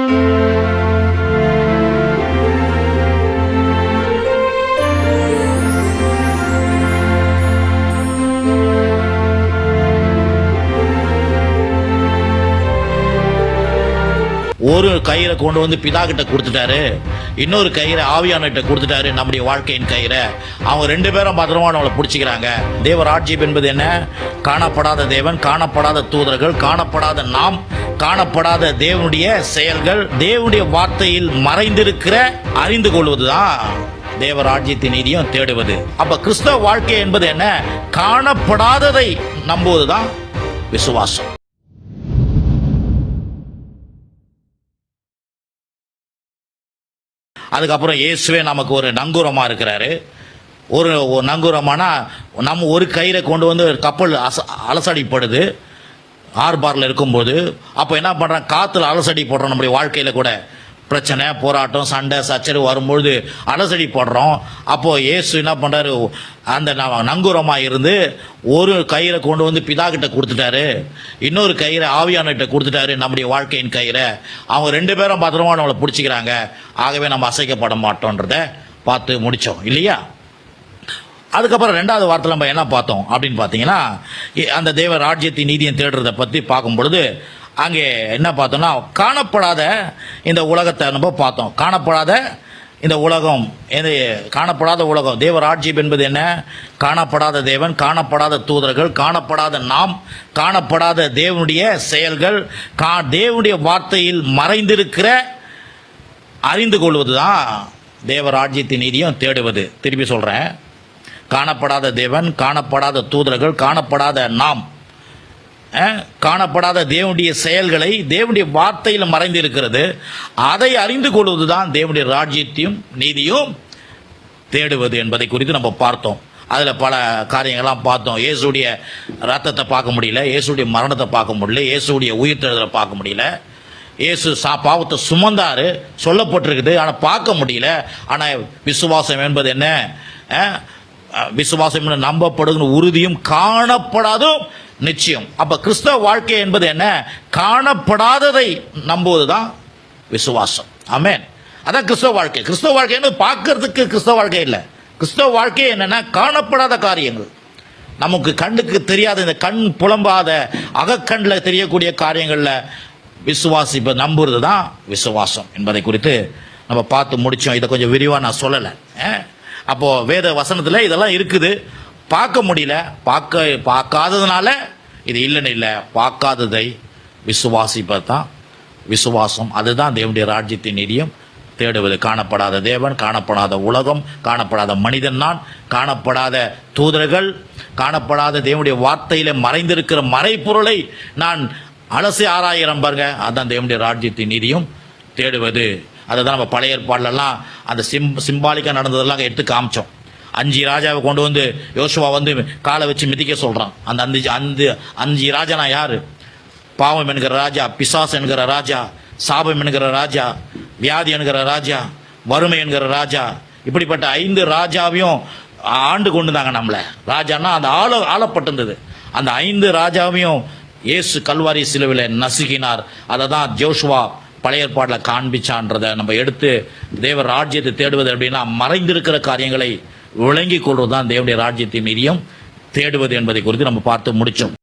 ஒரு கயிறை கொண்டு வந்து பிதா கிட்ட கொடுத்துட்டாரு, இன்னொரு கயிறை ஆவியானகிட்ட கொடுத்துட்டாரு. நம்முடைய வாழ்க்கையின் கயிறை அவங்க ரெண்டு பேரும் பத்திரமா நம்மளை பிடிச்சிக்கிறாங்க. தேவ ராஜ்யம் என்பது என்ன? காணப்படாத தேவன், காணப்படாத தூதர்கள், காணப்படாத நாம், காணப்படாத தேவனுடைய செயல்கள், தேவனுடைய வார்த்தையில் மறைந்திருக்கிற அறிந்து கொள்வதுதான் தேவ ராஜ்யத்தின் நீதியும் தேடுவது. அப்ப கிறிஸ்தவ வாழ்க்கை என்பது என்ன? காணப்படாததை நம்புவதுதான் விசுவாசம். அதுக்கப்புறம் இயேசுவே நமக்கு ஒரு நங்கூரமா இருக்கிறாரு. ஒரு நங்கூரமானா நம்ம ஒரு கயிறை கொண்டு வந்து கப்பல் அலசடிப்படுது ஆர்பாரில் இருக்கும்போது, அப்போ என்ன பண்ணுறான்? காற்றுல அலசடி போடுறோம். நம்முடைய வாழ்க்கையில் கூட பிரச்சனை, போராட்டம், சண்டை, சச்சரவு வரும்பொழுது அலசடி போடுறோம். அப்போது இயேசு என்ன பண்ணுறாரு? அந்த நங்கூரமாக இருந்து ஒரு கயிறை கொண்டு வந்து பிதா கிட்ட கொடுத்துட்டாரு, இன்னொரு கயிறை ஆவியானகிட்ட கொடுத்துட்டாரு. நம்முடைய வாழ்க்கையின் கயிறை அவங்க ரெண்டு பேரும் பத்திரமா நம்மளை பிடிச்சிக்கிறாங்க. ஆகவே நம்ம அசைக்கப்பட மாட்டோன்றதை பார்த்து முடித்தோம் இல்லையா? அதுக்கப்புறம் ரெண்டாவது வாரத்தில் நம்ம என்ன பார்த்தோம் அப்படின்னு பார்த்தீங்கன்னா, அந்த தேவ ராஜ்யத்தின் நீதியை தேடுறதை பற்றி பார்க்கும் பொழுது அங்கே என்ன பார்த்தோம்னா, காணப்படாத இந்த உலகத்தை நம்ம பார்த்தோம். காணப்படாத இந்த உலகம், காணப்படாத உலகம். தேவ ராஜ்யம் என்பது என்ன? காணப்படாத தேவன், காணப்படாத தூதர்கள், காணப்படாத நாம், காணப்படாத தேவனுடைய செயல்கள், தேவனுடைய வார்த்தையில் மறைந்திருக்கிற அறிந்து கொள்வதுதான் தேவ ராஜ்யத்தின் நீதியும் தேடுவது. திருப்பி சொல்றேன், காணப்படாத தேவன், காணப்படாத தூதர்கள், காணப்படாத நாம், காணப்படாத தேவனுடைய செயல்களை தேவனுடைய வார்த்தையில் மறைந்திருக்கிறது, அதை அறிந்து கொள்வதுதான் தேவனுடைய ராஜ்யத்தையும் நீதியும் தேடுவது என்பதை குறித்து நம்ம பார்த்தோம். அதில் பல காரியங்கள்லாம் பார்த்தோம். இயேசுடைய ரத்தத்தை பார்க்க முடியல, இயேசுடைய மரணத்தை பார்க்க முடியல, இயேசுடைய உயிர்த்தெழுதலை பார்க்க முடியல. இயேசு பாவத்தை சுமந்தாரு சொல்லப்பட்டிருக்குது, ஆனால் பார்க்க முடியல. ஆனால் விசுவாசம் என்பது என்ன? விசுவாசம் நம்பப்படுகிற உறுதியும் காணப்படாதும் நிச்சயம். அப்ப கிறிஸ்தவ வாழ்க்கை என்பது என்ன? காணப்படாததை நம்புவதுதான் விசுவாசம். ஆமென். அதான் கிறிஸ்தவ வாழ்க்கை. கிறிஸ்தவ வாழ்க்கை என்பது பார்க்கறதுக்கு கிறிஸ்தவ வாழ்க்கை இல்லை. கிறிஸ்தவ வாழ்க்கை என்னன்னா, காணப்படாத காரியங்கள், நமக்கு கண்ணுக்கு தெரியாத, இந்த கண் புலம்பாத அகக்கண்ணில் தெரியக்கூடிய காரியங்களில் விசுவாசிப்ப நம்புறது தான் விசுவாசம் என்பதை குறித்து நம்ம பார்த்து முடிச்சோம். இதை கொஞ்சம் விரிவாக நான் சொல்லலை. அப்போ வேத வசனத்தில் இதெல்லாம் இருக்குது, பார்க்க முடியல. பார்க்காததுனால இது இல்லைன்னு இல்லை, பார்க்காததை விசுவாசிப்பது தான் விசுவாசம். அதுதான் தேவனுடைய ராஜ்யத்தின் நீதியும் தேடுவது. காணப்படாத தேவன், காணப்படாத உலகம், காணப்படாத மனிதன், நான் காணப்படாத தூதர்கள், காணப்படாத தேவனுடைய வார்த்தையில மறைந்திருக்கிற மறைப்பொருளை நான் அலசி ஆராயிரம் பாருங்க. அதுதான் தேவனுடைய ராஜ்யத்தின் நீதியும் தேடுவது. அதை தான் நம்ம பழைய ஏற்பாடுலாம் அந்த சிம்பாலிக்காக நடந்ததெல்லாம் எடுத்து காமிச்சோம். 5 ராஜாவை கொண்டு வந்து யோசுவா வந்து காலை வச்சு மிதிக்க சொல்கிறான். அந்த 5 ராஜானா யார்? பாவம் என்கிற ராஜா, பிசாஸ் என்கிற ராஜா, சாபம் என்கிற ராஜா, வியாதி என்கிற ராஜா, வறுமை என்கிற ராஜா, இப்படிப்பட்ட 5 ராஜாவையும் ஆண்டு கொண்டுதாங்க நம்மளை. ராஜான்னா அந்த ஆளப்பட்டிருந்தது. அந்த 5 ராஜாவையும் இயேசு கல்வாரி சிலுவையில் நசுக்கினார். அதை தான் ஜோஷுவா பழைய ஏற்பாட்டில் காண்பிச்சான்றதை நம்ம எடுத்து தேவ ராஜ்யத்தை தேடுவது அப்படின்னா, மறைந்திருக்கிற காரியங்களை விளங்கி கொள்வது தான் தேவனுடைய ராஜ்யத்தின் மீதியும் தேடுவது என்பதை குறித்து நம்ம பார்த்து முடித்தோம்.